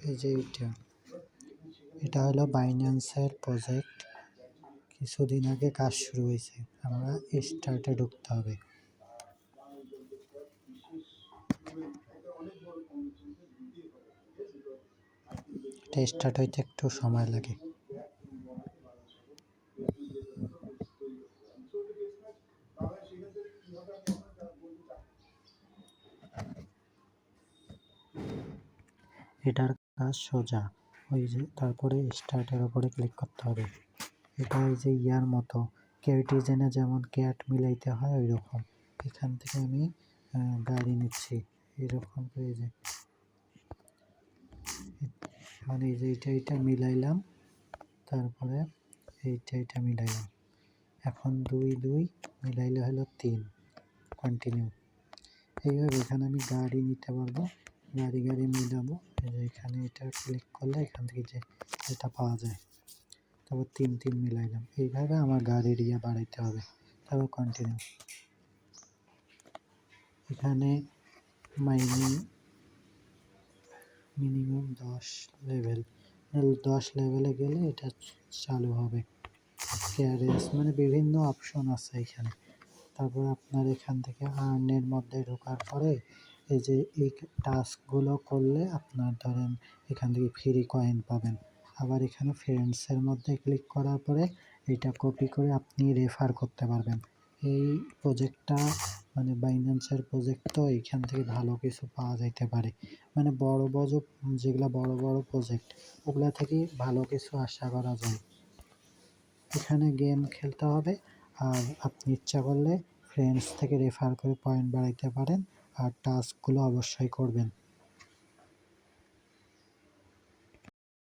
এই যে এটা হলো বাইন্যান্সের প্রজেক্ট। কিছুদিন আগে কাজ শুরু হয়েছে। আমরা স্টার্টে ঢুকতে হবে। এটা স্টার্ট হইতে একটু সময় লাগে। এটার কাজ সোজা, ওই যে তারপরে স্টার্টের উপরে ক্লিক করতে হবে। এটা ওই যে ইয়ার মতো কেটিজেনে যেমন ক্যাট মিলাইতে হয় ওই রকম। এখান থেকে আমি গাড়ি নিচ্ছি এরকম করে, যে মানে এই যে এটা মিলাইলাম, তারপরে এইটা মিলাইলাম। এখন 2 2 মিলাইলে হলো 3, কন্টিনিউ। এইভাবে এখানে আমি গাড়ি নিতে পারবো, গাড়ি মিলাবো। এখানে এটা ক্লিক করলে এখান থেকে যেটা পাওয়া যায়, তারপর 3 মিলাইলাম। এইভাবে আমার গাড়ির ইয়ে বাড়াইতে হবে। তারপর কন্টিনিউ। এখানে মিনিমাম 10 লেভেল, 10 লেভেলে গেলে এটা চালু হবে। ক্যারেজ মানে বিভিন্ন অপশন আছে এখানে। তারপর আপনার এখান থেকে আর্নের মধ্যে ঢোকার পরে এই যে এই টাস্কগুলো করলে আপনার ধরেন এখান থেকে ফ্রি কয়েন পাবেন। আবার এখানে ফ্রেন্ডসের মধ্যে ক্লিক করার পরে এটা কপি করে আপনি রেফার করতে পারবেন। এই প্রজেক্টটা মানে বাইন্যান্সের প্রজেক্ট, তো এইখান থেকে ভালো কিছু পাওয়া যাইতে পারে। মানে যেগুলা বড় বড় প্রজেক্ট, ওগুলা থেকে ভালো কিছু আশা করা যায়। এখানে গেম খেলতে হবে, আর আপনি ইচ্ছা করলে ফ্রেন্ডস থেকে রেফার করে পয়েন্ট বাড়াইতে পারেন। আর টাস্কগুলো অবশ্যই করবেন।